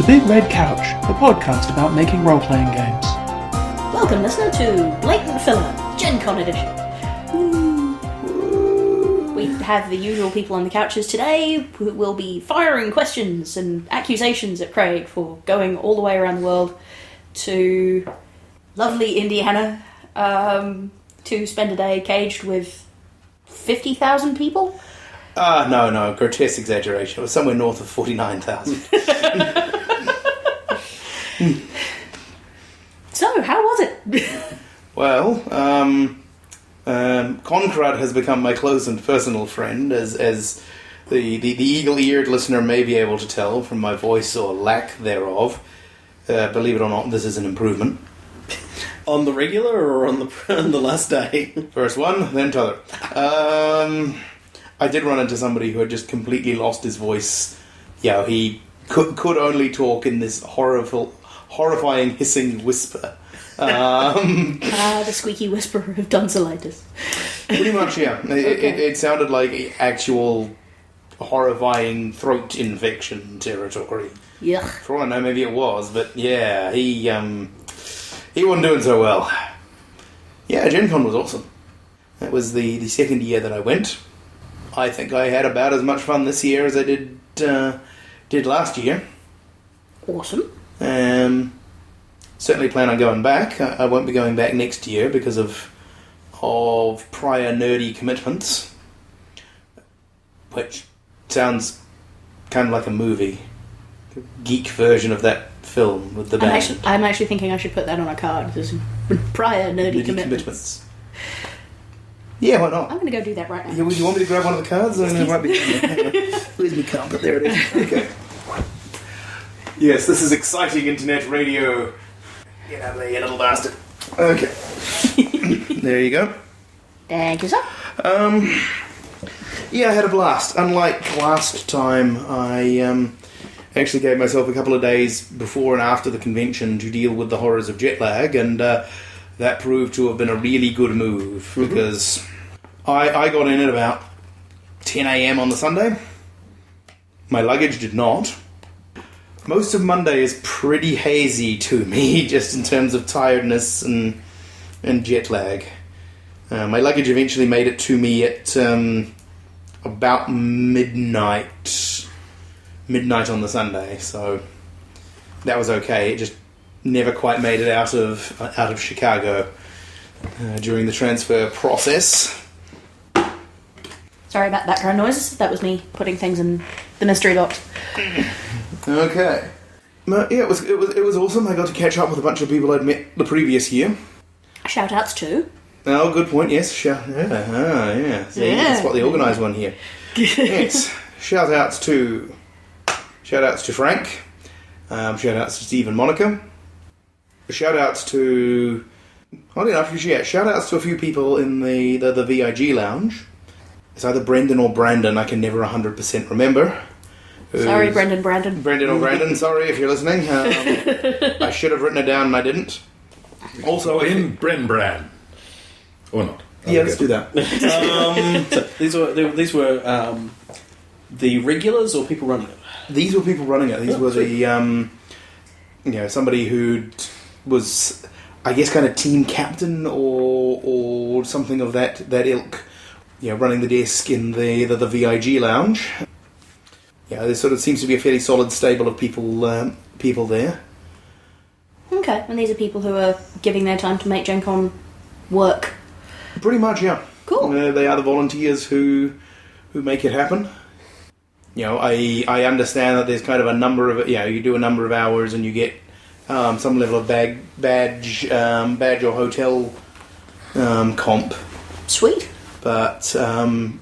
Big Red Couch, the podcast about making role-playing games. Welcome, listener, to Blatant Filler, Gen Con edition. We have the usual people on the couches today who will be firing questions and accusations at Craig for going all the way around the world to lovely Indiana to spend a day caged with 50,000 people. No, grotesque exaggeration. It was somewhere north of 49,000. So, how was it? Well, Concrud has become my close and personal friend, as the eagle-eared listener may be able to tell from my voice or lack thereof. Believe it or not, this is an improvement. On the regular or on the last day? First one, then t'other. I did run into somebody who had just completely lost his voice. Yeah, he could only talk in this horrifying hissing whisper. The squeaky whisperer of tonsillitis. Pretty much, yeah. It sounded like actual horrifying throat infection territory. Yuck. For all I know, maybe it was, but yeah, he wasn't doing so well. Yeah, Gen Con was awesome. That was the second year that I went. I think I had about as much fun this year as I did last year. Awesome. Certainly plan on going back. I won't be going back next year because of prior nerdy commitments, which sounds kind of like a movie, a geek version of that film with the band. I'm actually thinking I should put that on a card. There's prior nerdy commitments. Yeah, why not? I'm going to go do that right now. You want me to grab one of the cards? It might be. Where's my card? But there it is. Okay. Yes, this is exciting internet radio. Get out of there, you little bastard. Okay. There you go. Thank you, sir. Yeah, I had a blast. Unlike last time, I actually gave myself a couple of days before and after the convention to deal with the horrors of jet lag, and that proved to have been a really good move, because I got in at about 10 a.m. on the Sunday. My luggage did not. Most of Monday is pretty hazy to me, just in terms of tiredness and jet lag. My luggage eventually made it to me at about midnight on the Sunday, so that was okay. It just never quite made it out of Chicago during the transfer process. Sorry about background noises. That was me putting things in the mystery box. Okay. Yeah, it was awesome. I got to catch up with a bunch of people I'd met the previous year. Shout outs to. Oh, good point. Yes. Yeah. See, that's what the organised one here. Yes. Shout outs to Frank. Shout outs to Steve and Monica. Shout outs to. Oddly enough, shout outs to a few people in the VIG lounge. It's either Brendan or Brandon. I can never 100% remember. Sorry, Brendan, Brendan or Brandon, sorry if you're listening. I should have written it down and I didn't. Also, in Bren. Or not. Yeah, let's do that. So these were the regulars or people running it? These were people running it. These were the somebody who was, I guess, kind of team captain or something of that ilk. Running the desk in the VIG lounge. Yeah, there sort of seems to be a fairly solid stable of people there. Okay, and these are people who are giving their time to make Gen Con work. Pretty much, yeah. Cool. They are the volunteers who make it happen. I understand that there's kind of a number of you do a number of hours and you get some level of badge or hotel comp. Sweet. But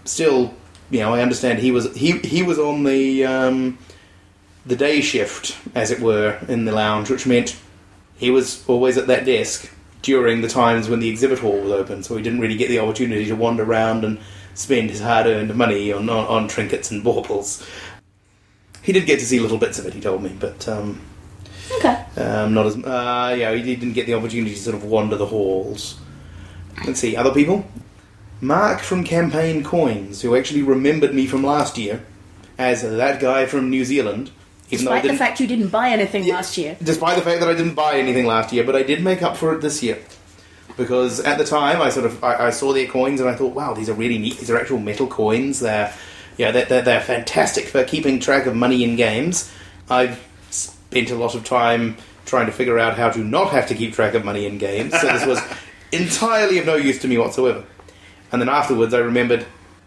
still, I understand he was on the day shift, as it were, in the lounge, which meant he was always at that desk during the times when the exhibit hall was open, so he didn't really get the opportunity to wander around and spend his hard-earned money on trinkets and baubles. He did get to see little bits of it, he told me, but okay. Not as he didn't get the opportunity to sort of wander the halls. Let's see, other people. Mark from Campaign Coins, who actually remembered me from last year as that guy from New Zealand Despite the fact you didn't buy anything last year. Despite the fact that I didn't buy anything last year, but I did make up for it this year. Because at the time, I saw their coins and I thought, wow, these are really neat. These are actual metal coins. They're fantastic for keeping track of money in games. I've spent a lot of time trying to figure out how to not have to keep track of money in games, so this was entirely of no use to me whatsoever. And then afterwards I remembered,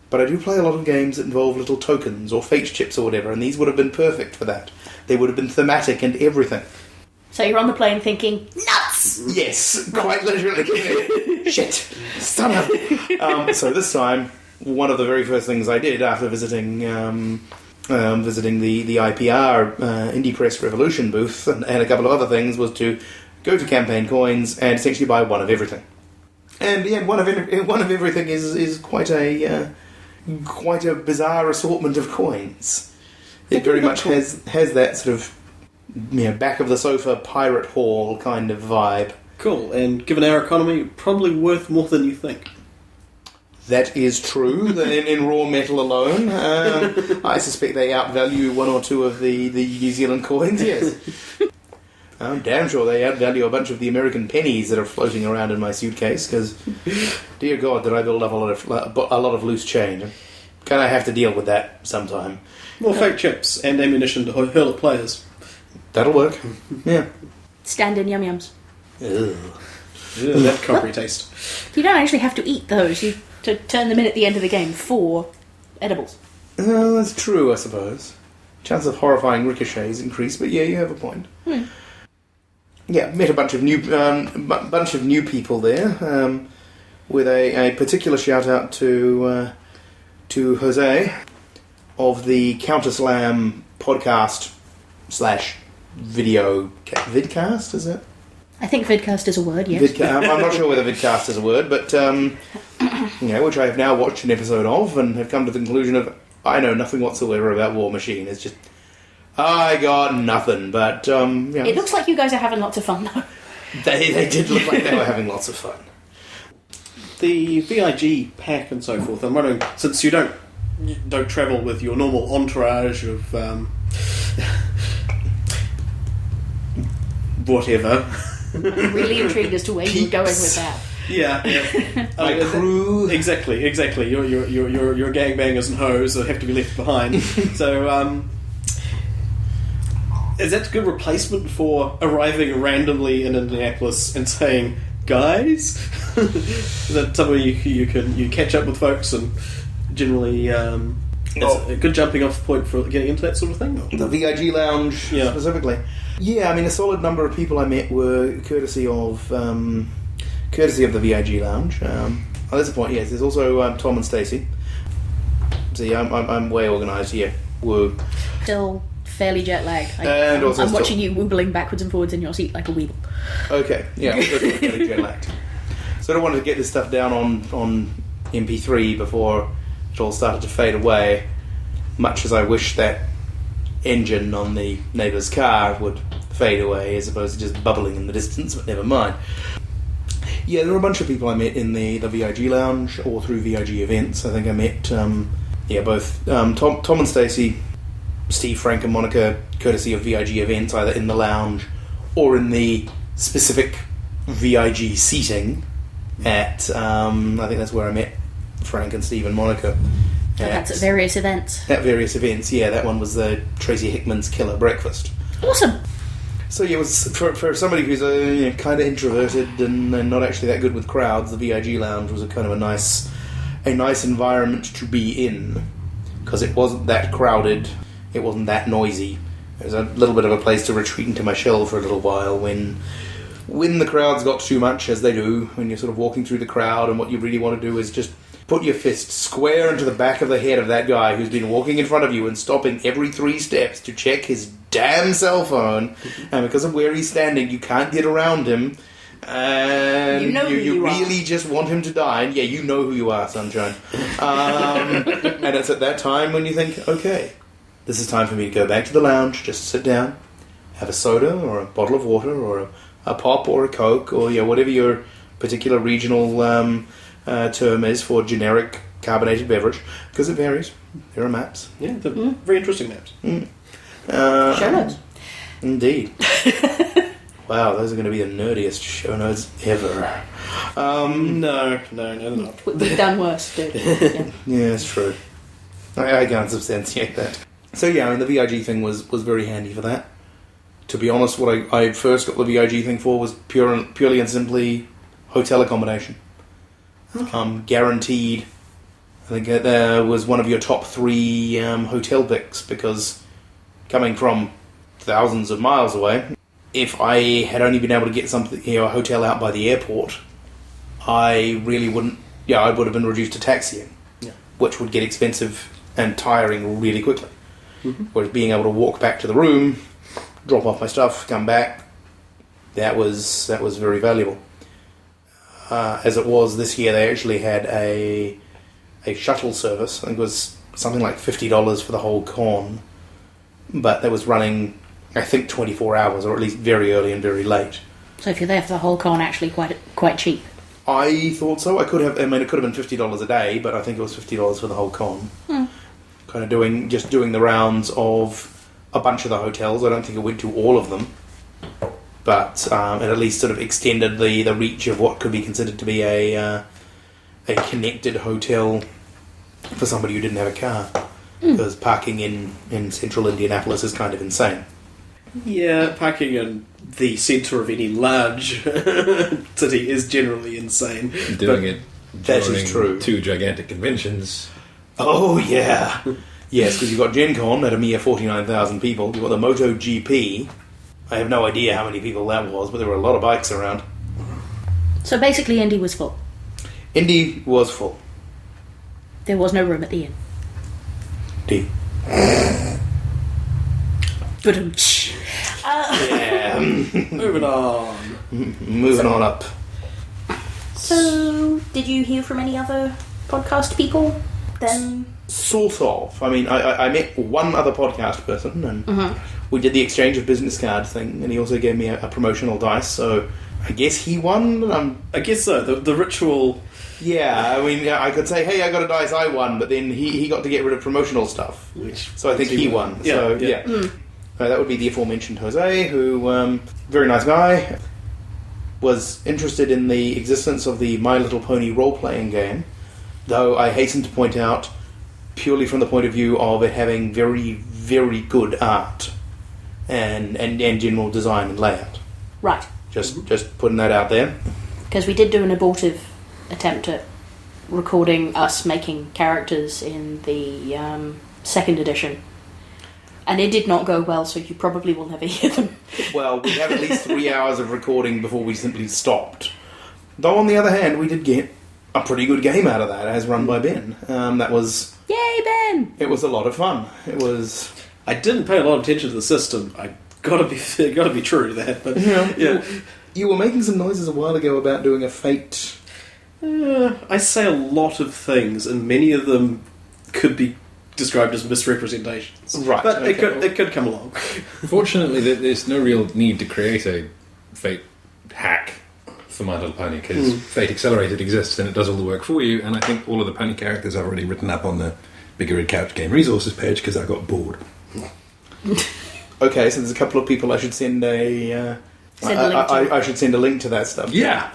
but I do play a lot of games that involve little tokens or fate chips or whatever, and these would have been perfect for that. They would have been thematic and everything. So you're on the plane thinking, nuts! Yes, quite literally. Shit, son of... So this time, one of the very first things I did after visiting the IPR Indie Press Revolution booth and a couple of other things was to go to Campaign Coins and essentially buy one of everything. And yeah, one of everything is quite a bizarre assortment of coins. It very much has that sort of back of the sofa pirate hall kind of vibe. Cool, and given our economy, probably worth more than you think. That is true. in raw metal alone, I suspect they outvalue one or two of the New Zealand coins. Yes, I'm damn sure they outvalue a bunch of the American pennies that are floating around in my suitcase. Because, dear God, did I build up a lot of loose change? Can I have to deal with that sometime? More fake chips and ammunition to hurl at players. That'll work. Yeah. Stand-in yum-yums. Ugh. Yeah, that concrete taste. You don't actually have to eat those. You to turn them in at the end of the game for edibles. That's true, I suppose. Chance of horrifying ricochets increase, but yeah, you have a point. Yeah, met a bunch of new people there. With a particular shout out to Jose of the Counter Slam podcast / video vidcast. Is it? I think vidcast is a word. Yes. I'm not sure whether vidcast is a word, but which I have now watched an episode of and have come to the conclusion of I know nothing whatsoever about War Machine. It's just I got nothing. But it looks like you guys are having lots of fun though. They did look like they were having lots of fun. The VIG pack and so forth. I'm wondering, since you don't travel with your normal entourage of whatever. I'm really intrigued as to where you're going with that. Yeah. My crew. Exactly. Your gangbangers and hoes that have to be left behind. So, is that a good replacement for arriving randomly in Indianapolis and saying, "Guys"? Is that somewhere you catch up with folks and generally it's a good jumping off point for getting into that sort of thing? The VIG Lounge specifically. Yeah, I mean, a solid number of people I met were courtesy of the VIG Lounge. There's a point. Yes, there's also Tom and Stacey. See, I'm way organised here. Woo. Still fairly jet lagged. I'm watching you wobbling backwards and forwards in your seat like a weeble. Okay, yeah, fairly jet lagged. So I wanted to get this stuff down on MP3 before it all started to fade away. Much as I wish that engine on the neighbour's car would fade away as opposed to just bubbling in the distance, but never mind. Yeah, there were a bunch of people I met in the VIG Lounge or through VIG events. I think I met both Tom and Stacey, Steve, Frank and Monica, courtesy of VIG events, either in the lounge or in the specific VIG seating at I think that's where I met Frank and Steve and Monica. That's at various events. At various events, yeah. That one was the Tracy Hickman's Killer Breakfast. Awesome. So yeah, it was for somebody who's kind of introverted and not actually that good with crowds. The VIG Lounge was a kind of a nice environment to be in because it wasn't that crowded, it wasn't that noisy. It was a little bit of a place to retreat into my shell for a little while when the crowds got too much, as they do when you're sort of walking through the crowd, and what you really want to do is just put your fist square into the back of the head of that guy who's been walking in front of you and stopping every 3 steps to check his damn cell phone, and because of where he's standing, you can't get around him, and you really just want him to die. And yeah, you know who you are, sunshine. And it's at that time when you think, okay, this is time for me to go back to the lounge, just sit down, have a soda or a bottle of water or a pop or a Coke or whatever your particular regional term is for generic carbonated beverage, because it varies. There are maps. Yeah, very interesting maps. Show notes. Indeed. Wow, those are going to be the nerdiest show notes ever. No, they're not. We've done worse, dude. Yeah. Yeah, it's true. I can't substantiate that. So yeah, I mean, the VIG thing was very handy for that. To be honest, what I first got the VIG thing for was purely and simply hotel accommodation. Guaranteed. I think that was one of your top 3 hotel picks, because coming from thousands of miles away, if I had only been able to get a hotel out by the airport, I really wouldn't. Yeah, I would have been reduced to taxiing, which would get expensive and tiring really quickly. Mm-hmm. Whereas being able to walk back to the room, drop off my stuff, come back, that was very valuable. As it was this year, they actually had a shuttle service. I think it was something like $50 for the whole con, but that was running, I think, 24 hours, or at least very early and very late. So if you're there for the whole con, actually quite cheap. I thought so. It could have been $50 a day, but I think it was $50 for the whole con. Kind of doing the rounds of a bunch of the hotels. I don't think it went to all of them, but it at least sort of extended the reach of what could be considered to be a connected hotel for somebody who didn't have a car. Because parking in central Indianapolis is kind of insane. Yeah, parking in the centre of any large city is generally insane. Doing it That is during true. 2 gigantic conventions. Oh, yeah. Yes, because you've got Gen Con at a mere 49,000 people. You've got the MotoGP. I have no idea how many people that was, but there were a lot of bikes around. So basically, Indy was full. Indy was full. There was no room at the inn. D. Ba-dum-tsh. Yeah. Moving on. Moving on up. So, did you hear from any other podcast people then? Sort of. I mean, I met one other podcast person, and we did the exchange of business card thing, and he also gave me a promotional dice, so I guess he won. I guess so. The ritual. Yeah, I mean, I could say, hey, I got a dice, I won, but then he got to get rid of promotional stuff. So I think he won. Yeah, So, yeah. That would be the aforementioned Jose, who, very nice guy, was interested in the existence of the My Little Pony role-playing game, though I hasten to point out, purely from the point of view of it having very, very good art and general design and layout. Right. Just putting that out there. Because we did do an abortive attempt at recording us making characters in the 2nd edition. And it did not go well, so you probably will never hear them. Well, we have at least 3 hours of recording before we simply stopped. Though, on the other hand, we did get a pretty good game out of that, as run by Ben. That was... Yay, Ben! It was a lot of fun. It was... I didn't pay a lot of attention to the system. I gotta be true to that. But yeah, You were making some noises a while ago about doing a fate... I say a lot of things, and many of them could be described as misrepresentations. Right, but okay. it could come along. Fortunately, there's no real need to create a Fate hack for My Little Pony, because Fate Accelerated exists and it does all the work for you, and I think all of the pony characters are already written up on the Bigger Red Couch Game Resources page because I got bored. Okay, so there's a couple of people I should send a... Send a link to. I should send a link to that stuff. Yeah!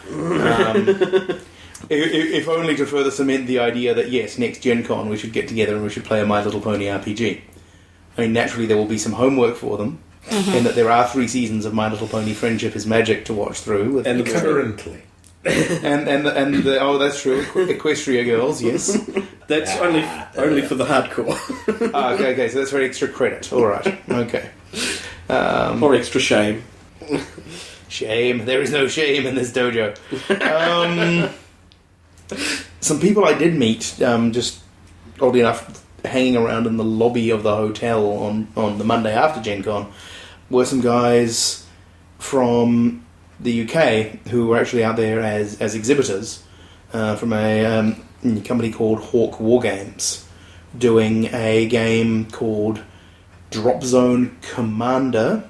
If only to further cement the idea that, yes, next Gen Con we should get together and we should play a My Little Pony RPG. I mean, naturally there will be some homework for them, in that there are 3 seasons of My Little Pony Friendship is Magic to watch through. With And currently. and the oh, that's true, Equestria Girls, yes. That's only for the hardcore. Okay, so that's for extra credit. All right, okay. Or extra shame. Shame. There is no shame in this dojo. Some people I did meet, just oddly enough, hanging around in the lobby of the hotel on the Monday after Gen Con, were some guys from the UK who were actually out there as exhibitors from a company called Hawk War Games, doing a game called Drop Zone Commander.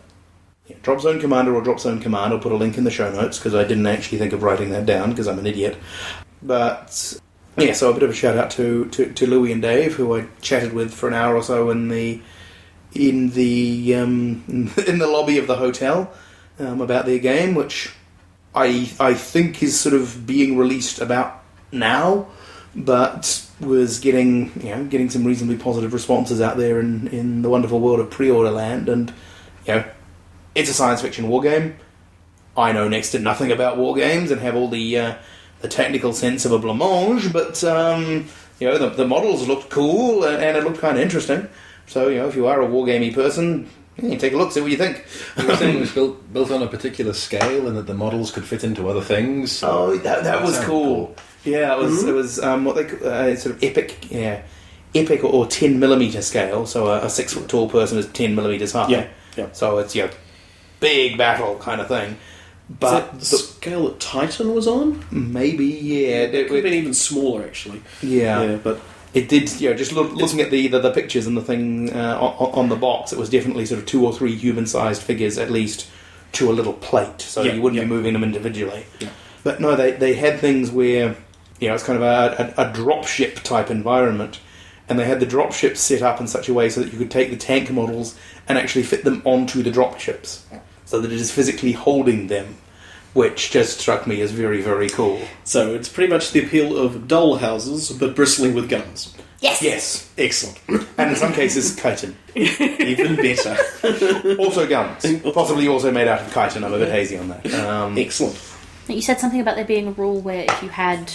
Yeah, Drop Zone Commander or Drop Zone Command. I'll put a link in the show notes because I didn't actually think of writing that down because I'm an idiot. But yeah, so a bit of a shout out to Louie and Dave, who I chatted with for an hour or so in the in the in the lobby of the hotel about their game, which I think is sort of being released about now, but was getting some reasonably positive responses out there in the wonderful world of pre-order land. And it's a science fiction war game. I know next to nothing about war games and have all the technical sense of a blancmange, but the models looked cool and it looked kind of interesting. So if you are a wargamey person, take a look, see what you think. You were saying it was built on a particular scale, and that the models could fit into other things. Oh, that was cool. Yeah, it was what they sort of epic, epic or 10mm scale. So a 6 foot tall person is 10 millimeters high. Yeah. So it's big battle kind of thing. But is that the scale that Titan was on? Maybe, yeah. It could have been even smaller, actually. Yeah, but it did. Just looking at the pictures and the thing on the box, it was definitely sort of 2 or 3 human-sized figures, at least, to a little plate. So you wouldn't be moving them individually. Yeah. But no, they had things where it's kind of a dropship type environment, and they had the dropships set up in such a way so that you could take the tank models and actually fit them onto the dropships, so that it is physically holding them, which just struck me as very, very cool. So it's pretty much the appeal of doll houses, but bristling with guns. Yes. Excellent. And in some cases, chitin. Even better. Also guns. Possibly also made out of chitin. I'm a bit hazy on that. Excellent. You said something about there being a rule where if you had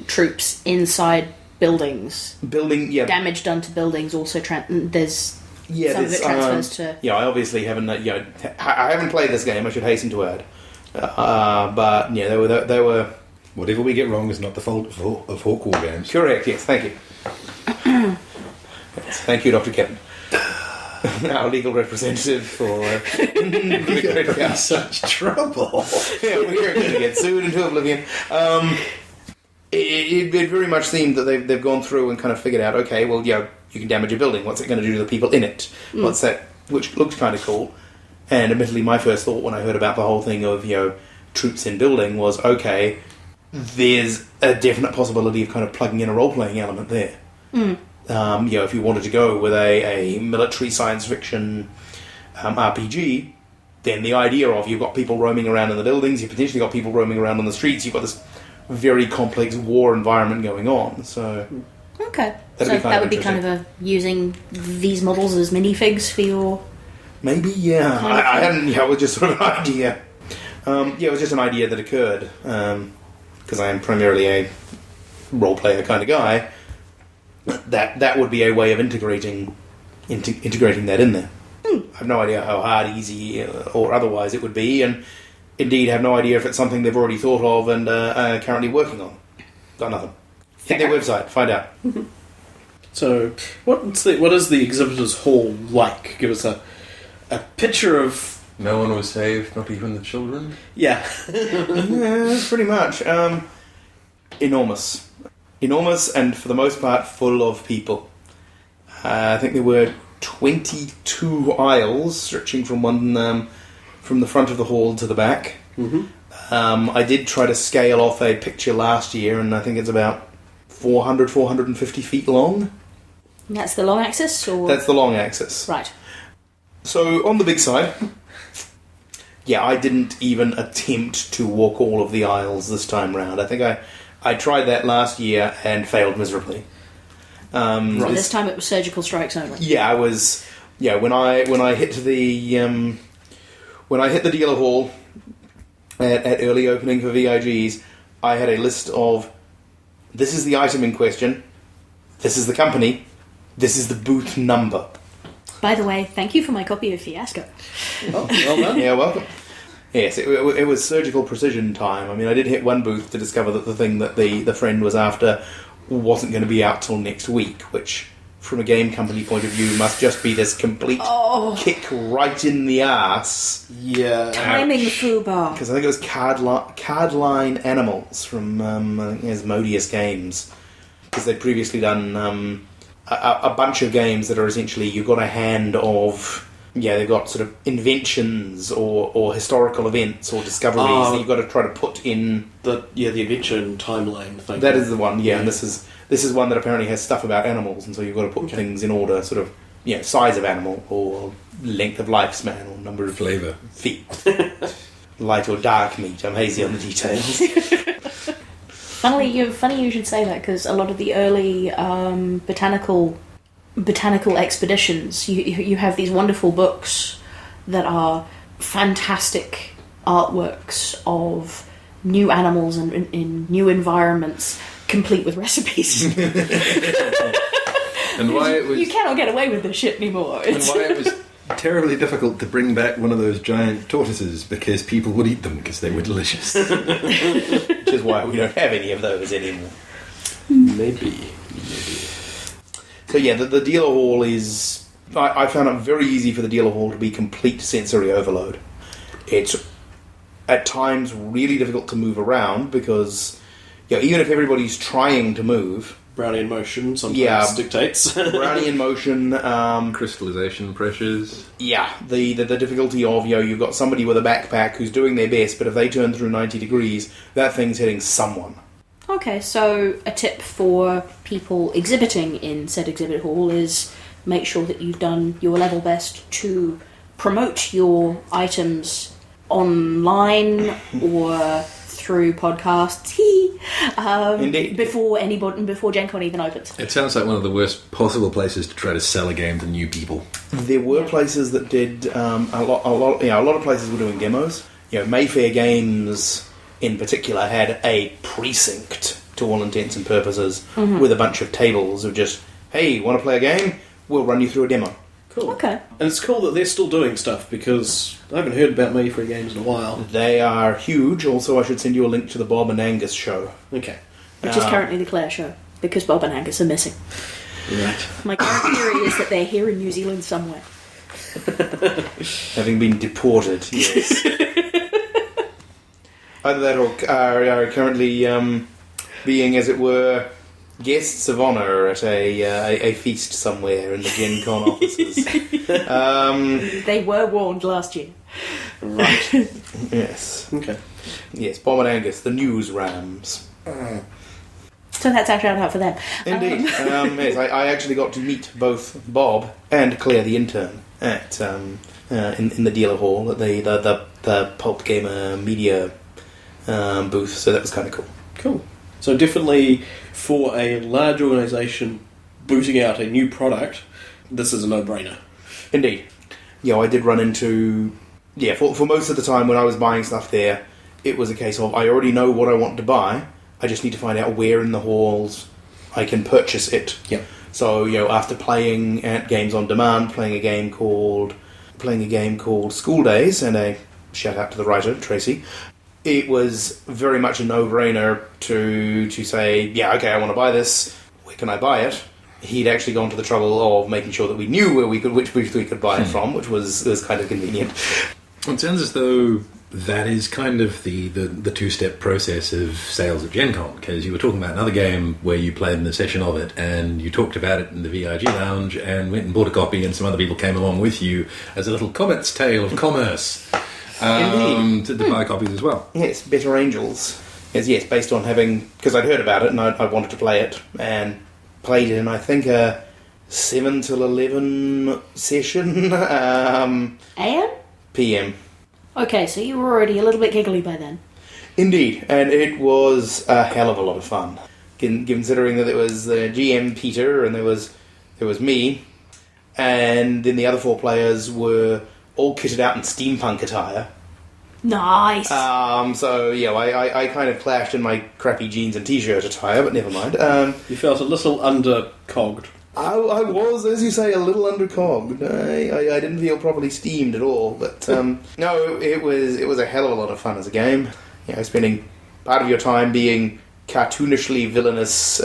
troops inside buildings, damage done to buildings also there's some of it transfers to... Yeah, I obviously haven't... I haven't played this game, I should hasten to add. But, there were... Whatever we get wrong is not the fault of Hawk War games. Correct, yes, thank you. Yes, thank you, Dr. Kevin. Our legal representative for... You're in such trouble. Yeah, we're going to get sued into oblivion. It very much seemed that they've gone through and kind of figured out, okay, well, you can damage a building. What's it going to do to the people in it? What's that? Which looked kind of cool. And admittedly, my first thought when I heard about the whole thing of troops in building was, okay, there's a definite possibility of kind of plugging in a role-playing element there. If you wanted to go with a military science fiction RPG, then the idea of you've got people roaming around in the buildings, you've potentially got people roaming around on the streets, you've got this very complex war environment going on. So okay, so that would be kind of using these models as minifigs for your... Maybe, yeah. I hadn't... Yeah, it was just sort of an idea. It was just an idea that occurred. Because I am primarily a role-player kind of guy. That would be a way of integrating that in there. I have no idea how hard, easy, or otherwise it would be, and indeed have no idea if it's something they've already thought of and are currently working on. Got nothing. Hit their website, find out. So, what is the exhibitors hall like? Give us a picture of... No one was saved, not even the children? Yeah. Yeah, pretty much. Enormous. Enormous, and for the most part, full of people. I think there were 22 aisles stretching from from the front of the hall to the back. I did try to scale off a picture last year, and I think it's about 450 feet long. And that's the long axis, or...? That's the long axis. Right. So, on the big side... Yeah, I didn't even attempt to walk all of the aisles this time round. I think I tried that last year and failed miserably. So this time it was surgical strikes only. Yeah, I was. Yeah, when I hit the dealer hall at early opening for VIGs, I had a list of, this is the item in question, this is the company, this is the booth number. By the way, thank you for my copy of Fiasco. Oh, well done. Yeah, welcome. Yes, it was surgical precision time. I mean, I did hit one booth to discover that the thing that the friend was after wasn't going to be out till next week, which, from a game company point of view, must just be this complete kick right in the ass. Yeah. Timing the foobar. Because I think it was Cardline Animals from, I think it was Modius Games. Because they'd previously done... a bunch of games that are essentially you've got a hand of they've got sort of inventions or historical events or discoveries that you've got to try to put in the invention timeline thing. That is the one, and this is one that apparently has stuff about animals, and so you've got to put things in order, sort of size of animal or length of lifespan or number of Flavour. feet. Light or dark meat. I'm hazy on the details. Funny you should say that, because a lot of the early botanical expeditions, you have these wonderful books that are fantastic artworks of new animals and in new environments, complete with recipes. And why it was You cannot get away with this shit anymore. and why it was terribly difficult to bring back one of those giant tortoises because people would eat them because they were delicious. Which is why we don't have any of those anymore. Maybe. So yeah, the dealer hall is... I found it very easy for the dealer hall to be complete sensory overload. It's at times really difficult to move around because even if everybody's trying to move... Brownian motion sometimes dictates. Brownian motion... Crystallization pressures. Yeah, the difficulty of, you've got somebody with a backpack who's doing their best, but if they turn through 90 degrees, that thing's hitting someone. Okay, so a tip for people exhibiting in said exhibit hall is make sure that you've done your level best to promote your items online or through podcasts. Indeed. Before Gen Con even opens. It sounds like one of the worst possible places to try to sell a game to new people. There were places that did a lot of places were doing demos. Mayfair Games in particular had a precinct to all intents and purposes with a bunch of tables of just, hey, want to play a game? We'll run you through a demo. Cool. Okay. And it's cool that they're still doing stuff, because I haven't heard about Mayfair Games in a while. They are huge. Also, I should send you a link to the Bob and Angus show. Okay. Which is currently the Claire show, because Bob and Angus are missing. Right. My current theory is that they're here in New Zealand somewhere. Having been deported, yes. Either that or are currently being, as it were, guests of honour at a feast somewhere in the Gen Con offices. They were warned last year. Right. Yes. Okay. Yes, Bob and Angus, the news rams. So that's our shout out for them. Indeed. Yes, I actually got to meet both Bob and Claire the intern at in the dealer hall at the Pulp Gamer Media booth, so that was kind of cool. Cool. So definitely for a large organisation booting out a new product, this is a no-brainer. Indeed. I did run into... for most of the time when I was buying stuff there, it was a case of, I already know what I want to buy, I just need to find out where in the halls I can purchase it. Yeah. So, after playing at Games on Demand, playing a game called School Days, and a shout out to the writer, Tracy, it was very much a no-brainer to say, okay, I want to buy this, where can I buy it? He'd actually gone to the trouble of making sure that we knew which booth we could buy it from, which was kind of convenient. It sounds as though that is kind of the two-step process of sales at Gen Con, because you were talking about another game where you played in a session of it, and you talked about it in the VIG lounge, and went and bought a copy, and some other people came along with you as a little Comet's Tale of commerce. To buy copies as well. Yes, Better Angels. Yes, based on having... Because I'd heard about it and I wanted to play it, and played it in, I think, a 7 till 11 session. AM? PM. Okay, so you were already a little bit giggly by then. Indeed, and it was a hell of a lot of fun. Considering that there was GM Peter, and there was me, and then the other 4 players were all kitted out in steampunk attire. Nice. So I kind of clashed in my crappy jeans and t-shirt attire, but never mind. You felt a little undercogged. I was, as you say, a little undercogged. I didn't feel properly steamed at all, but no, it was a hell of a lot of fun as a game. Spending part of your time being cartoonishly villainous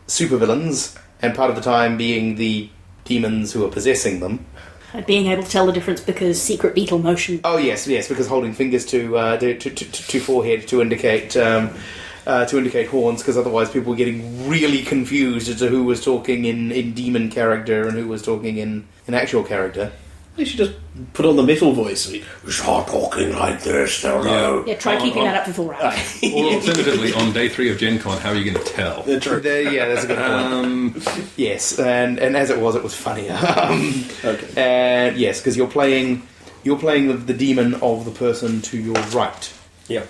supervillains, and part of the time being the demons who are possessing them. Being able to tell the difference because secret beetle motion. Oh yes, because holding fingers to forehead to indicate horns, because otherwise people were getting really confused as to who was talking in demon character and who was talking in actual character. They should just put on the metal voice. Start talking like this, they'll know. Yeah, try keeping that up for 4 rounds. Or alternatively, on day 3 of Gen Con, how are you going to tell? That's a good point. Yes, and as it was funnier. Okay. And yes, because you're playing the demon of the person to your right. Yeah.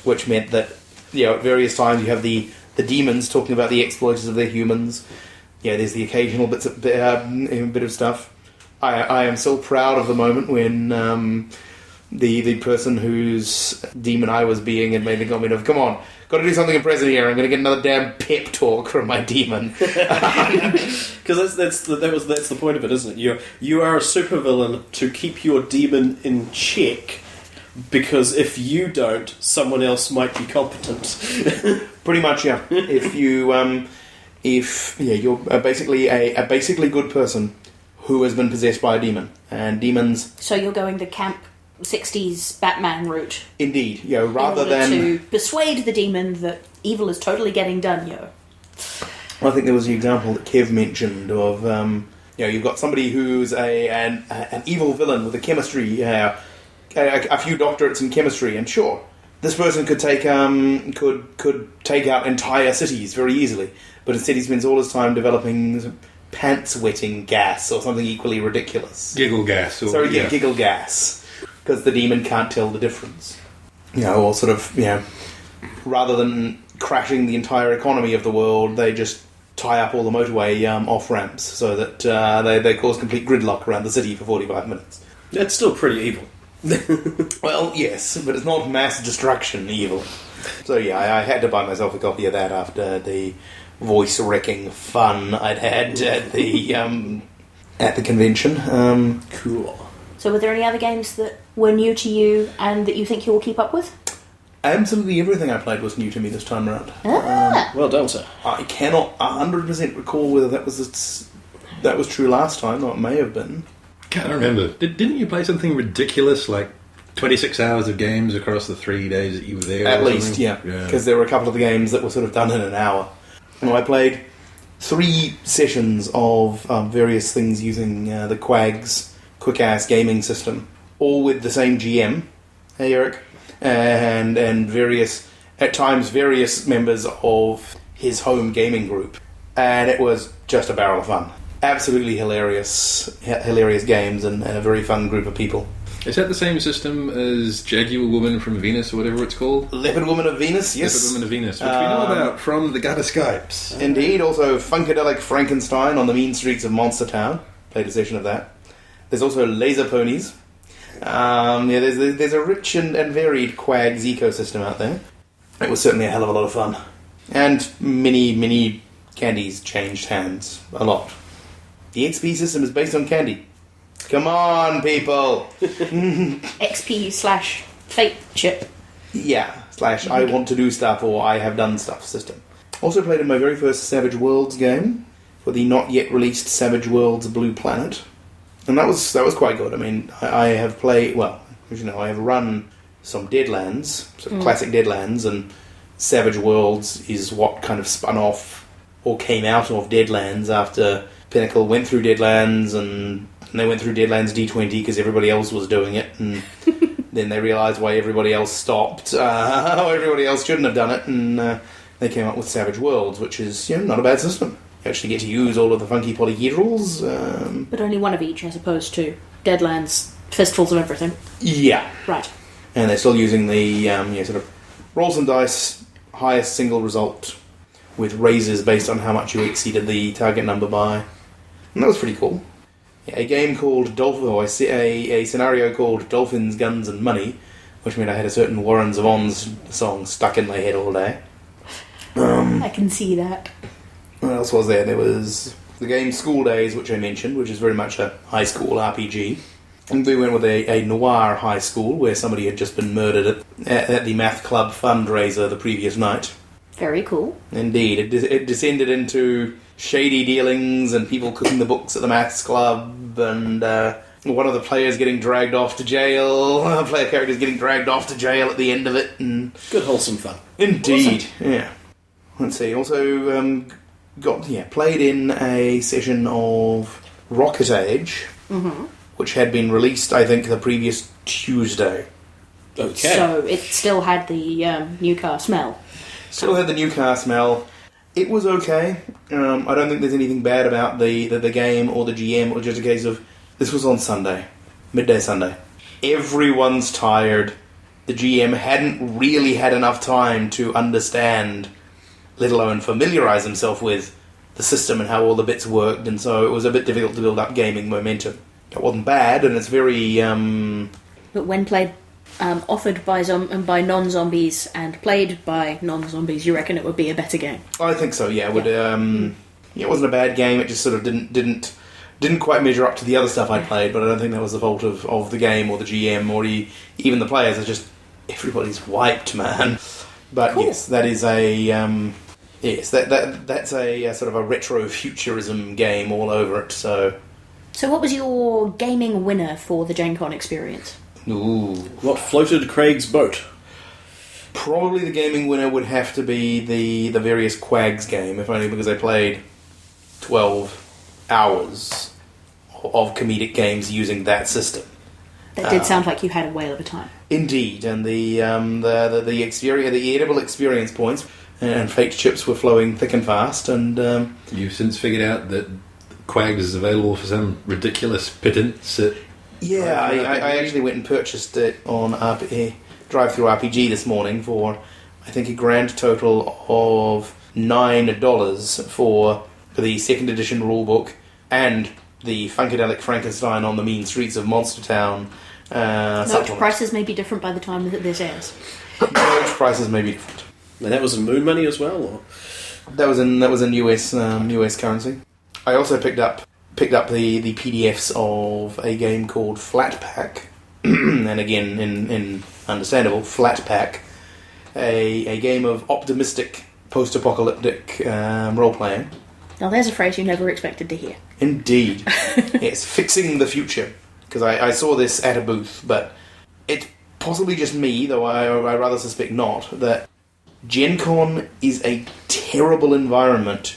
Which meant that, at various times you have the demons talking about the exploits of their humans. Yeah, there's the occasional bit of stuff. I am so proud of the moment when the person whose demon I was being had made the comment of, come on, got to do something impressive here, I'm going to get another damn pep talk from my demon. Because that's the point of it, isn't it? You are a supervillain to keep your demon in check, because if you don't, someone else might be competent. Pretty much, yeah. If you're basically a basically good person who has been possessed by a demon, and demons. So you're going the camp 60s Batman route. Indeed, rather in order than to persuade the demon that evil is totally getting done, I think there was the example that Kev mentioned of you've got somebody who's an evil villain with a chemistry, a few doctorates in chemistry, and sure, this person could take could take out entire cities very easily, but instead he spends all his time developing pants-wetting gas or something equally ridiculous. Giggle gas. Giggle gas. Because the demon can't tell the difference. Or sort of, rather than crashing the entire economy of the world, they just tie up all the motorway off-ramps so that they cause complete gridlock around the city for 45 minutes. That's still pretty evil. Well, yes, but it's not mass destruction evil. So I had to buy myself a copy of that after the voice-wrecking fun I'd had at the convention. Cool. So were there any other games that were new to you and that you think you will keep up with? Absolutely everything I played was new to me this time around. Well done, sir. I cannot 100% recall whether that was true last time, or it may have been. Can't remember. Didn't you play something ridiculous like 26 hours of games across the 3 days that you were there? At least, yeah. Because there were a couple of the games that were sort of done in an hour. And I played 3 sessions of various things using the Quag's quick-ass gaming system, all with the same GM, hey Eric, and various members of his home gaming group. And it was just a barrel of fun. Absolutely hilarious games and a very fun group of people. Is that the same system as Jaguar Woman from Venus, or whatever it's called? Leopard Woman of Venus, yes. Leopard Woman of Venus, which we know about from the Gutter Skypes. Indeed, also Funkadelic Frankenstein on the mean streets of Monster Town. Played a session of that. There's also Laser Ponies. There's a rich and varied Quags ecosystem out there. It was certainly a hell of a lot of fun. And many candies changed hands. A lot. The XP system is based on candy. Come on, people! XP/fate chip. Yeah, / I want to do stuff or I have done stuff system. Also played in my very first Savage Worlds game for the not yet released Savage Worlds Blue Planet. And that was quite good. I mean, I have played, well, as you know, I have run some Deadlands, sort of classic Deadlands, and Savage Worlds is what kind of spun off or came out of Deadlands after Pinnacle went through Deadlands and they went through Deadlands D20 because everybody else was doing it, and then they realised why everybody else stopped, everybody else shouldn't have done it, and they came up with Savage Worlds, which is not a bad system. You actually get to use all of the funky polyhedrals. But only one of each, as opposed to Deadlands, Fistfuls of everything. Yeah. Right. And they're still using the sort of roll some dice, highest single result, with raises based on how much you exceeded the target number by. And that was pretty cool. A game called a scenario called Dolphins, Guns and Money, which meant I had a certain Warren Zevon's song stuck in my head all day. I can see that. What else was there? There was the game School Days, which I mentioned, which is very much a high school RPG. And we went with a noir high school where somebody had just been murdered at the math club fundraiser the previous night. Very cool. Indeed. It descended into shady dealings and people cooking the books at the maths club, and one of the players getting dragged off to jail. Player characters getting dragged off to jail at the end of it. And good wholesome fun. Indeed. Awesome. Yeah. Let's see. Also played in a session of Rocket Age, which had been released, I think, the previous Tuesday. Okay. So it still had the new car smell. Still had the new car smell. It was okay. I don't think there's anything bad about the game or the GM. It was just a case of, this was on Sunday, midday Sunday. Everyone's tired. The GM hadn't really had enough time to understand, let alone familiarise himself with, the system and how all the bits worked, and so it was a bit difficult to build up gaming momentum. It wasn't bad, and it's very... But when played, offered by non-zombies and played by non-zombies, you reckon it would be a better game? I think so, yeah. It wasn't a bad game, it just sort of didn't quite measure up to the other stuff I'd played, but I don't think that was the fault of the game or the GM or even the players. It's just, everybody's wiped, man. But cool. Yes, that is a... Yes, that's a sort of a retro futurism game all over it. So what was your gaming winner for the Gen Con experience? ooh, What floated Craig's boat? probably the gaming winner would have to be the various Quags game, if only because I played 12 hours of comedic games using that system. That did sound like you had a whale of a time. Indeed, and the experience, the edible experience points and fate chips were flowing thick and fast, and You've since figured out that Quags is available for some ridiculous pittance at... yeah, I actually went and purchased it on Drive-Thru RPG this morning for, I think, a grand total of $9 for the second edition rulebook and the Funkadelic Frankenstein on the Mean Streets of Monstertown supplement. Prices may be different by the time that this airs. Note prices may be different. And that was in Moon Money as well, or? That was in US currency. I also picked up the PDFs of a game called Flat Pack, and again in understandable Flat Pack, a game of optimistic post-apocalyptic role playing. Now there's a phrase you never expected to hear. Indeed, yes, fixing the future. Because I saw this at a booth, but it's possibly just me, though I rather suspect not, that Gen Con is a terrible environment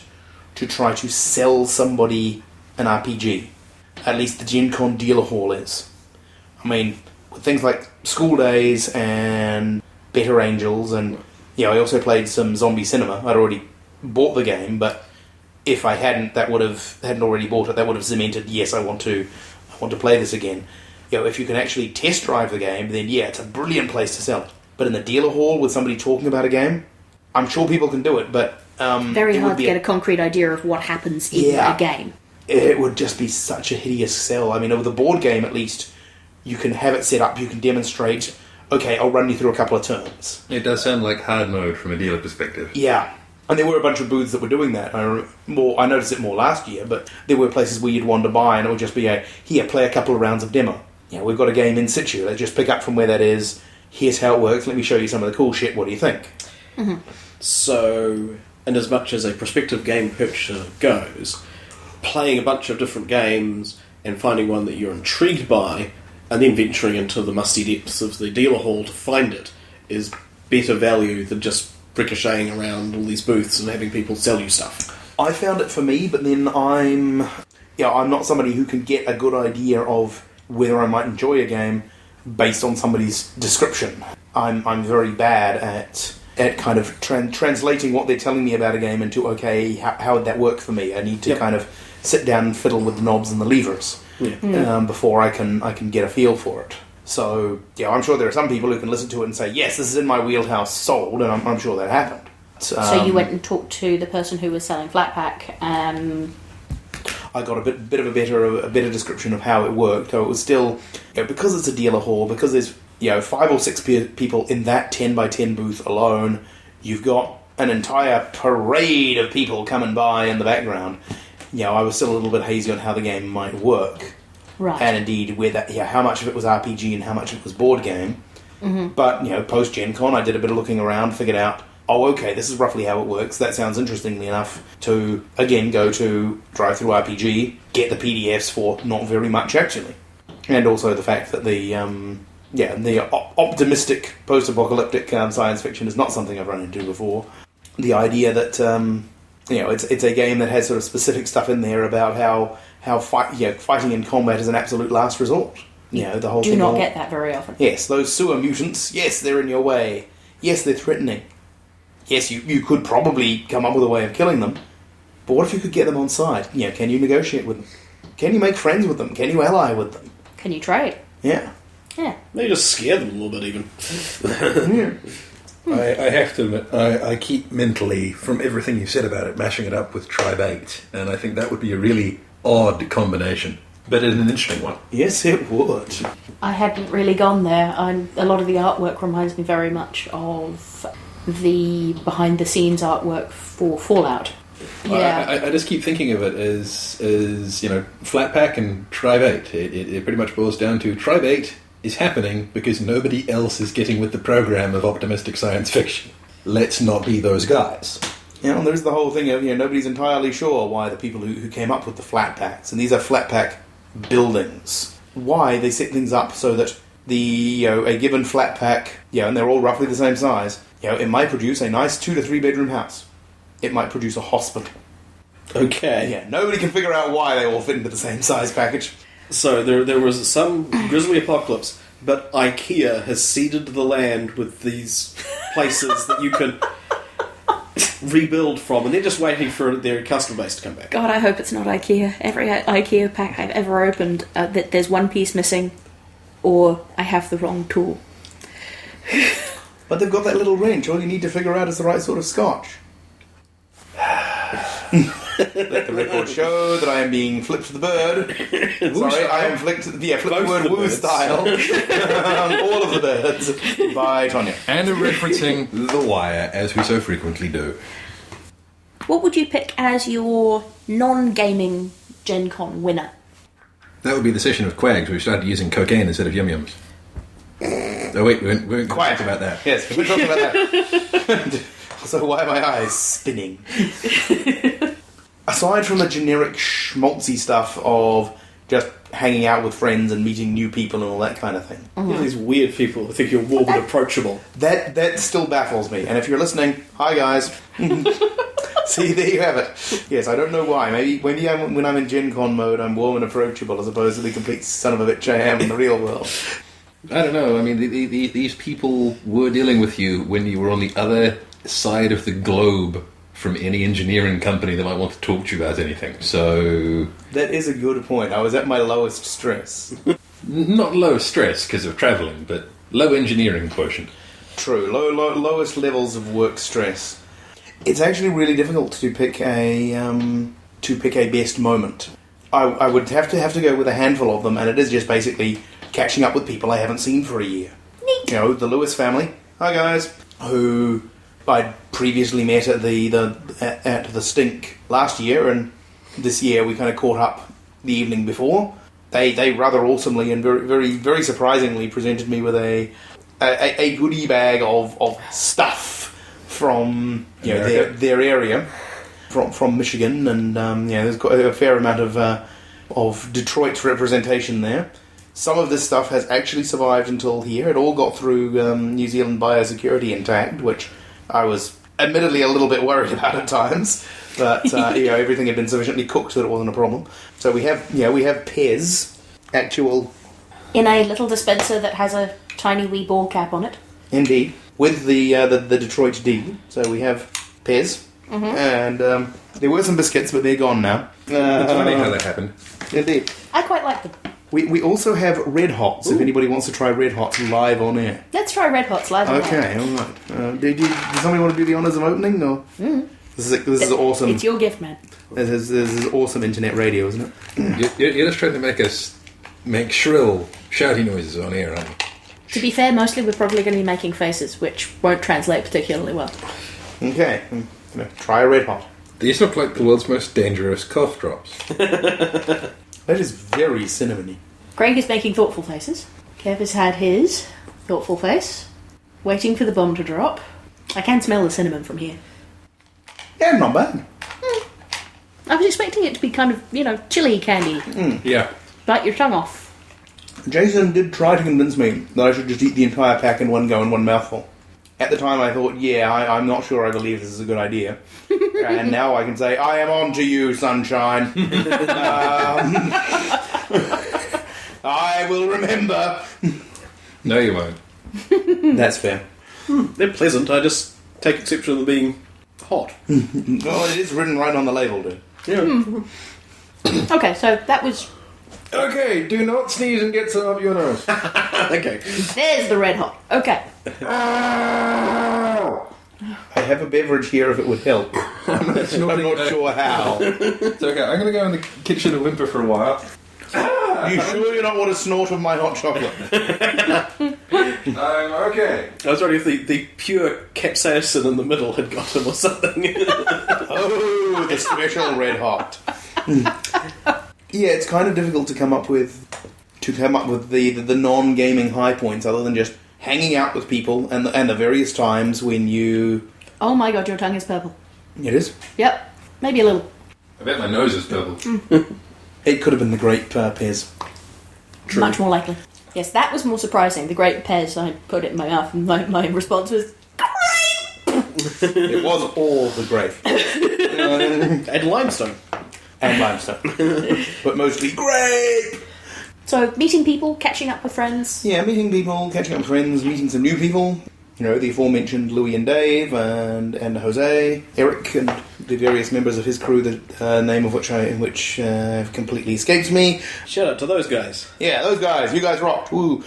to try to sell somebody an RPG. At least the Gen Con dealer hall is. I mean, with things like School Days and Better Angels, and I also played some Zombie Cinema. I'd already bought the game, but if I hadn't already bought it, that would have cemented, yes, I want to play this again. If you can actually test drive the game, then yeah, it's a brilliant place to sell it. But in the dealer hall with somebody talking about a game, I'm sure people can do it, but very hard to get a concrete idea of what happens in a game. It would just be such a hideous sell. I mean, with a board game, at least, you can have it set up, you can demonstrate, okay, I'll run you through a couple of turns. It does sound like hard mode from a dealer perspective. Yeah. And there were a bunch of booths that were doing that. I noticed it more last year, but there were places where you'd wander by and it would just be here, play a couple of rounds of demo. We've got a game in situ. Let's just pick up from where that is. Here's how it works. Let me show you some of the cool shit. What do you think? Mm-hmm. So, and as much as a prospective game purchaser goes, playing a bunch of different games and finding one that you're intrigued by and then venturing into the musty depths of the dealer hall to find it is better value than just ricocheting around all these booths and having people sell you stuff. I found it for me, but then I'm not somebody who can get a good idea of whether I might enjoy a game based on somebody's description. I'm very bad at kind of translating what they're telling me about a game into, okay, how would that work for me? I need to kind of sit down and fiddle with the knobs and the levers before I can get a feel for it. So, I'm sure there are some people who can listen to it and say, yes, this is in my wheelhouse, sold, and I'm sure that happened. So you went and talked to the person who was selling Flatpak, and I got a bit of a better description of how it worked. So it was still, because it's a dealer hall, because there's 5 or 6 people in that 10 by 10 booth alone, you've got an entire parade of people coming by in the background. I was still a little bit hazy on how the game might work. Right. And indeed, where that, how much of it was RPG and how much of it was board game. Mm-hmm. But, post Gen Con, I did a bit of looking around, figured out, okay, this is roughly how it works. That sounds interestingly enough to, again, go to Drive-Thru RPG, get the PDFs for not very much, actually. And also the fact that the optimistic post-apocalyptic science fiction is not something I've run into before. The idea that, it's a game that has sort of specific stuff in there about how fighting in combat is an absolute last resort. The whole Do thing. not get that very often. Yes, those sewer mutants. Yes, they're in your way. Yes, they're threatening. Yes, you could probably come up with a way of killing them. But what if you could get them on side? Can you negotiate with them? Can you make friends with them? Can you ally with them? Can you trade? Yeah. Yeah. Maybe just scare them a little bit, even. I have to admit, I keep mentally, from everything you've said about it, mashing it up with Tri-Bait, and I think that would be a really odd combination, but an interesting one. Yes, it would. I hadn't really gone there. A lot of the artwork reminds me very much of the behind-the-scenes artwork for Fallout. Yeah. I just keep thinking of it as flat pack and Tri-Bait. It pretty much boils down to Tri-Bait is happening because nobody else is getting with the program of optimistic science fiction. Let's not be those guys. And there's the whole thing of, nobody's entirely sure why the people who came up with the flat packs, and these are flat pack buildings, why they set things up so that a given flat pack, and they're all roughly the same size, it might produce a nice 2 to 3 bedroom house. It might produce a hospital. Okay. Yeah, nobody can figure out why they all fit into the same size package. So there was some grisly apocalypse, but IKEA has seeded the land with these places that you can rebuild from, and they're just waiting for their customer base to come back. God, I hope it's not IKEA. Every IKEA pack I've ever opened, that there's one piece missing, or I have the wrong tool. But they've got that little wrench. All you need to figure out is the right sort of scotch. Let the record show that I am being flipped the bird. Sorry, I am flipped the word woo style. All of the birds by Tonya. And referencing The Wire, as we so frequently do. What would you pick as your non-gaming Gen Con winner? That would be the session of Quags where we started using cocaine instead of yum-yums. Oh wait, we weren't Quiet about that. Yes, we're talking about that. So why are my eyes spinning? Aside from the generic schmaltzy stuff of just hanging out with friends and meeting new people and all that kind of thing. These weird people who think you're warm and approachable. That still baffles me. And if you're listening, hi guys. See, there you have it. Yes, I don't know why. Maybe when I'm in Gen Con mode, I'm warm and approachable as opposed to the complete son of a bitch I am in the real world. I don't know. I mean, these people were dealing with you when you were on the other side of the globe from any engineering company that might want to talk to you about anything. So that is a good point. I was at my lowest stress. Not low stress because of travelling, but low engineering quotient. True. Lowest levels of work stress. It's actually really difficult to pick a best moment. I would have to go with a handful of them, and it is just basically catching up with people I haven't seen for a year. Neat. The Lewis family. Hi guys. Who I'd previously met at the Stink last year, and this year we kind of caught up the evening before. They rather awesomely and very very very surprisingly presented me with a goodie bag of stuff from their area, from Michigan, and there's got a fair amount of Detroit representation there. Some of this stuff has actually survived until here. It all got through New Zealand biosecurity intact, which I was admittedly a little bit worried about at times, but everything had been sufficiently cooked that it wasn't a problem. So we have Pez, actual, in a little dispenser that has a tiny wee ball cap on it. Indeed, with the Detroit D. So we have Pez, and there were some biscuits, but they're gone now. It's funny how that happened. Indeed. I quite like them. We also have Red Hots, if anybody wants to try Red Hots live on air. Let's try Red Hots live on air. Okay, alright. Did somebody want to do the honours of opening? Or? This is awesome. It's your gift, man. This is awesome internet radio, isn't it? You're just trying to make us make shrill, shouty noises on air, aren't you? To be fair, mostly we're probably going to be making faces, which won't translate particularly well. Okay, try a Red Hot. These look like the world's most dangerous cough drops. That is very cinnamony. Craig is making thoughtful faces. Kev has had his thoughtful face, waiting for the bomb to drop. I can smell the cinnamon from here. Yeah, not bad. I was expecting it to be kind of, chili candy. Yeah. Bite your tongue off. Jason did try to convince me that I should just eat the entire pack in one go in one mouthful. At the time I thought, I'm not sure I believe this is a good idea. And now I can say, I am on to you, sunshine. I will remember. No, you won't. That's fair. They're pleasant, I just take exception to them being hot. Well, it is written right on the label, dude. Yeah. Okay, so that was... Okay, do not sneeze and get some up your nose. Okay. There's the red hot. Okay. I have a beverage here if it would help. I'm not sure how. It's okay, I'm going to go in the kitchen and whimper for a while. You sure you don't want to snort of my hot chocolate? I'm okay. I was wondering if the pure capsaicin in the middle had got him or something. Oh, the special red hot. Yeah, it's kind of difficult to come up with the non-gaming high points other than just hanging out with people and the various times when you... Oh my god, your tongue is purple. It is? Yep. Maybe a little. I bet my nose is purple. It could have been the grape Pez. True. Much more likely. Yes, that was more surprising. The grape Pez, I put it in my mouth and my response was... It was all the grape. And limestone. And limestone. But mostly grape! So, meeting people, catching up with friends. Yeah, meeting people, catching up with friends, meeting some new people. You know, the aforementioned Louis and Dave, and Jose, Eric, and the various members of his crew, the name of which completely escapes me. Shout out to those guys. Yeah, those guys. You guys rocked. Woo.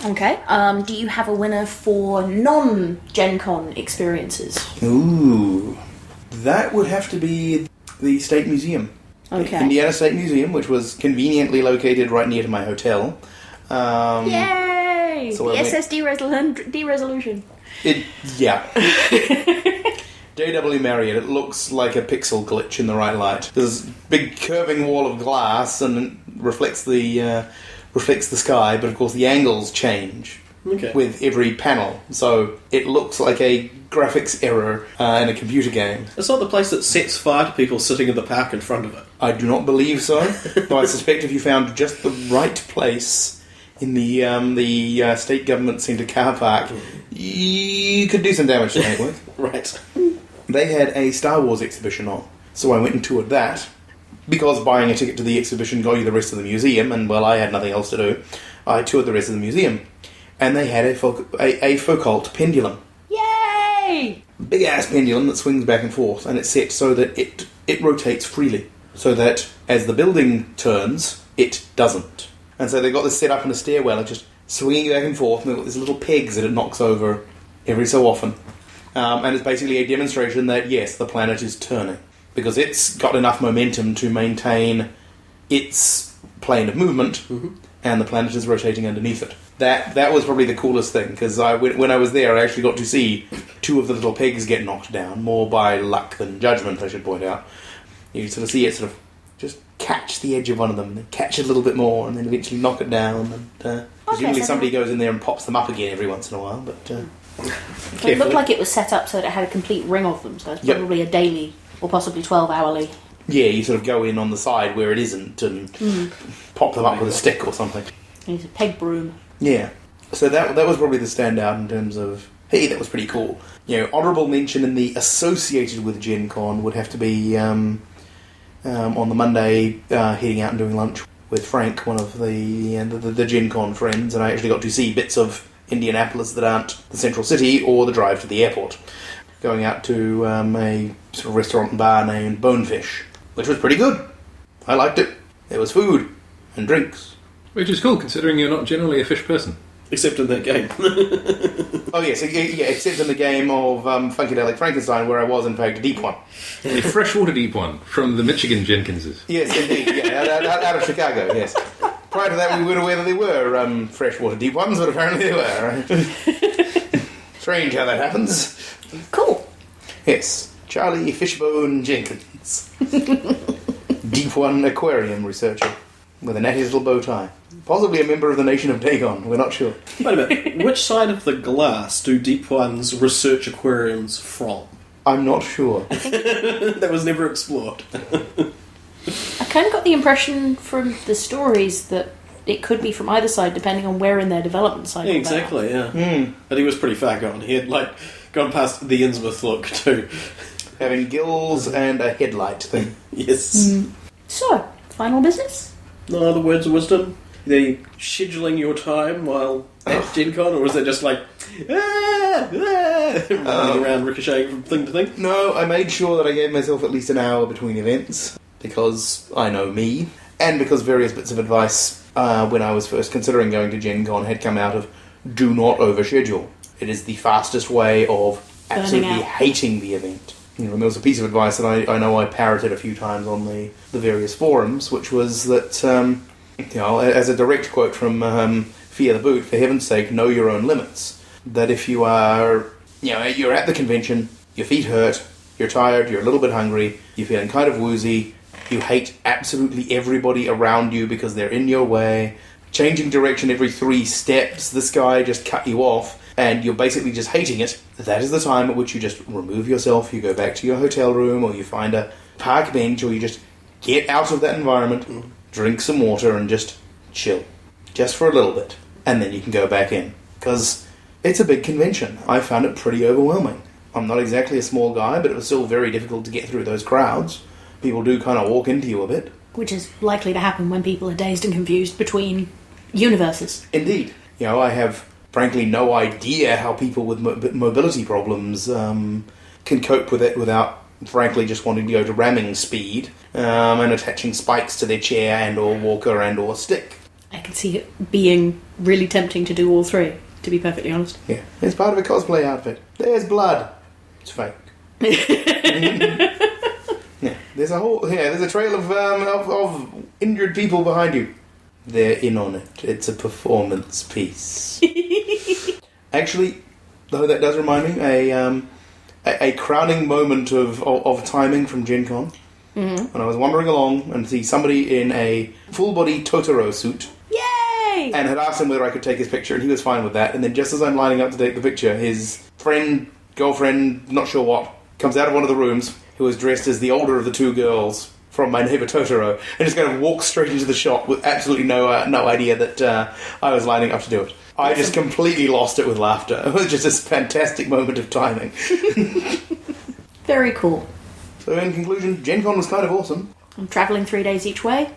Okay. Do you have a winner for non-Gen Con experiences? Ooh. That would have to be the State Museum. Okay. Indiana State Museum, which was conveniently located right near to my hotel. Yay! So the I went- SS de-resolution. Yeah. JW Marriott, it looks like a pixel glitch in the right light. There's a big curving wall of glass and it reflects the sky, but of course the angles change with every panel. So it looks like a graphics error in a computer game. It's not the place that sets fire to people sitting in the park in front of it. I do not believe so, though I suspect if you found just the right place in the state government centre car park, you could do some damage to it with. Right. They had a Star Wars exhibition on, so I went and toured that. Because buying a ticket to the exhibition got you the rest of the museum, and well, I had nothing else to do, I toured the rest of the museum. And they had a Foucault pendulum. Yay! Big ass pendulum that swings back and forth, and it's set so that it rotates freely. So that as the building turns, it doesn't. And so they've got this set up in a stairwell, it's just swinging back and forth, and they've got these little pegs that it knocks over every so often. And it's basically a demonstration that, yes, the planet is turning. Because it's got enough momentum to maintain its plane of movement, and the planet is rotating underneath it. That was probably the coolest thing, because when I was there, I actually got to see two of the little pegs get knocked down, more by luck than judgment, I should point out. You sort of see it sort of just catch the edge of one of them, and then catch it a little bit more, and then eventually knock it down, and presumably somebody goes in there and pops them up again every once in a while, but... So it looked like it was set up so that it had a complete ring of them, so it's probably a daily or possibly 12-hourly. Yeah, you sort of go in on the side where it isn't and pop them up with a stick or something. It's a peg broom. Yeah. So that was probably the standout in terms of, hey, that was pretty cool. You know, honourable mention in the associated with Gen Con would have to be on the Monday heading out and doing lunch with Frank, one of the Gen Con friends, and I actually got to see bits of Indianapolis that aren't the central city or the drive to the airport. Going out to a sort of restaurant and bar named Bonefish, which was pretty good. I liked it. There was food and drinks. Which is cool, considering you're not generally a fish person. Except in that game. Oh yes, yeah, except in the game of Funkadelic Frankenstein, where I was in fact a deep one. A freshwater deep one from the Michigan Jenkinses. Yes, indeed. Yeah, out of Chicago. Yes. Prior to that, we weren't aware that there were freshwater deep ones, but apparently there were. Right? Strange how that happens. Cool. Yes, Charlie Fishbone Jenkins, deep one aquarium researcher with a natty little bow tie. Possibly a member of the nation of Dagon. We're not sure. Wait a minute. Which side of the glass do Deep One's research aquariums from? I'm not sure. That was never explored. I kind of got the impression from the stories that it could be from either side, depending on where in their development cycle. Yeah, exactly, yeah. Hmm. But he was pretty far gone. He had, like, gone past the Innsmouth look, too. Having gills and a headlight thing. Yes. So, final business? No other words of wisdom? Are they scheduling your time while at Gen Con, or was that just like running around ricocheting from thing to thing? No, I made sure that I gave myself at least an hour between events, because I know me, and because various bits of advice when I was first considering going to Gen Con had come out of do not overschedule. It is the fastest way of absolutely out. hating the event. You know, and there was a piece of advice that I know I parroted a few times on the various forums, which was that, you know, as a direct quote from Fear the Boot, for heaven's sake, know your own limits. That if you are, you know, you're at the convention, your feet hurt, you're tired, you're a little bit hungry, you're feeling kind of woozy, you hate absolutely everybody around you because they're in your way, changing direction every 3 steps, this guy just cut you off, and you're basically just hating it, that is the time at which you just remove yourself, you go back to your hotel room, or you find a park bench, or you just get out of that environment, drink some water, and just chill. Just for a little bit. And then you can go back in. Because it's a big convention. I found it pretty overwhelming. I'm not exactly a small guy, but it was still very difficult to get through those crowds. People do kind of walk into you a bit. Which is likely to happen when people are dazed and confused between universes. Indeed. You know, I have frankly no idea how people with mobility problems can cope with it without frankly just wanting to go to ramming speed and attaching spikes to their chair and or walker and or stick. I can see it being really tempting to do all three, to be perfectly honest. Yeah, it's part of a cosplay outfit. There's blood. It's fake. Yeah, there's a trail of injured people behind you. They're in on it. It's a performance piece. Actually, though, that does remind me a crowning moment of timing from Gen Con. Mm-hmm. When I was wandering along and see somebody in a full-body Totoro suit. Yay! And had asked him whether I could take his picture, and he was fine with that. And then just as I'm lining up to take the picture, his friend, girlfriend, not sure what, comes out of one of the rooms, who was dressed as the older of the 2 girls from My Neighbor Totoro, and just kind of walked straight into the shop with absolutely no idea that I was lining up to do it. I just completely lost it with laughter. It was just this fantastic moment of timing. Very cool. So in conclusion, Gen Con was kind of awesome. I'm travelling 3 days each way.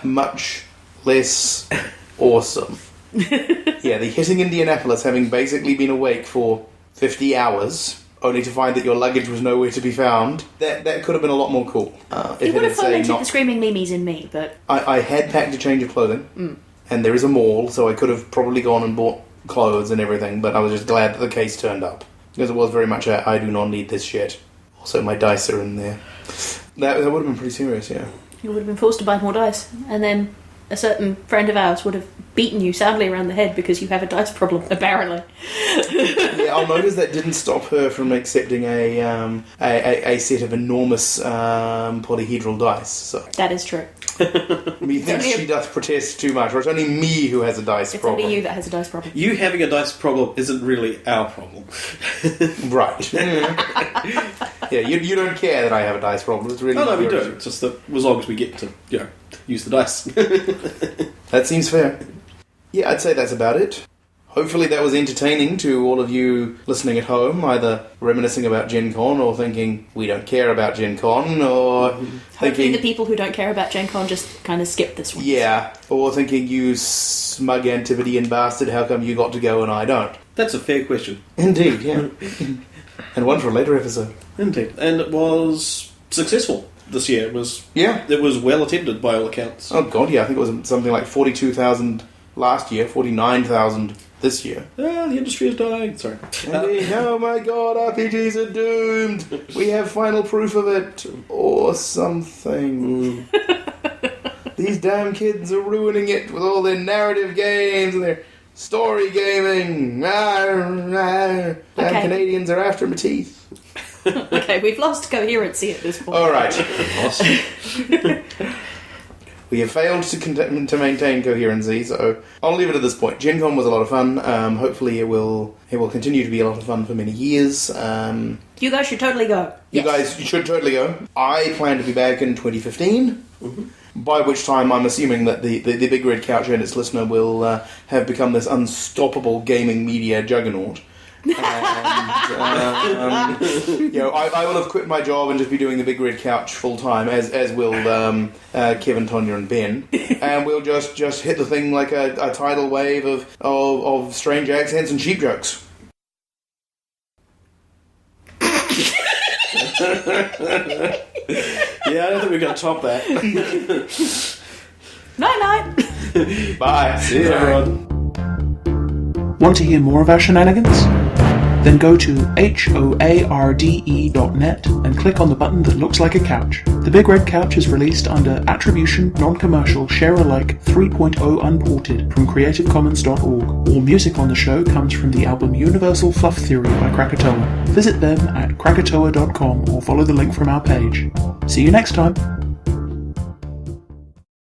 Much less awesome. Yeah, the hitting Indianapolis, having basically been awake for 50 hours, only to find that your luggage was nowhere to be found, that could have been a lot more cool. It would have fomented the screaming memes in me, but... I had packed a change of clothing, and there is a mall, so I could have probably gone and bought clothes and everything, but I was just glad that the case turned up. Because it was very much a, I do not need this shit. Also, my dice are in there. That would have been pretty serious, yeah. You would have been forced to buy more dice, and then a certain friend of ours would have beaten you soundly around the head because you have a dice problem, apparently. Yeah, I'll notice that didn't stop her from accepting a set of enormous polyhedral dice. So That is true. methinks she doth protest too much, or it's only me who has a dice It's problem. only you that has a dice problem. You having a dice problem isn't really our problem. Right. Yeah, you don't care that I have a dice problem. It's really Oh no, we your do. issue. It's just that as long as we get to, use the dice. That seems fair. Yeah, I'd say that's about it. Hopefully that was entertaining to all of you listening at home, either reminiscing about Gen Con or thinking we don't care about Gen Con, or Hopefully thinking... the people who don't care about Gen Con just kind of skip this one. Yeah, or thinking you smug Antipodean bastard, how come you got to go and I don't? That's a fair question. Indeed, yeah. And one for a later episode. Indeed. And it was successful this year. It was well attended by all accounts. Oh god, yeah, I think it was something like 42,000 last year, 49,000 this year. Ah, the industry is dying. Sorry. Indeed, oh my god, RPGs are doomed! We have final proof of it. Or something. These damn kids are ruining it with all their narrative games and their story gaming. Damn Canadians are after my teeth. Okay, we've lost coherency at this point. Alright. We have failed to maintain coherency, so I'll leave it at this point. Gen Con was a lot of fun. Hopefully it will continue to be a lot of fun for many years. You guys should totally go. You guys should totally go. I plan to be back in 2015. By which time I'm assuming that the Big Red Couch and its listener will have become this unstoppable gaming media juggernaut. And, I will have quit my job and just be doing the Big Red Couch full time, as will Kevin, Tonya, and Ben, and we'll just hit the thing like a tidal wave of strange accents and cheap jokes. Yeah, I don't think we're going to top that. Night. Bye. See you, everyone. Want to hear more of our shenanigans? Then go to hoarde.net and click on the button that looks like a couch. The Big Red Couch is released under Attribution, Non-Commercial, Share-alike 3.0 Unported from creativecommons.org. All music on the show comes from the album Universal Fluff Theory by Krakatoa. Visit them at krakatoa.com or follow the link from our page. See you next time!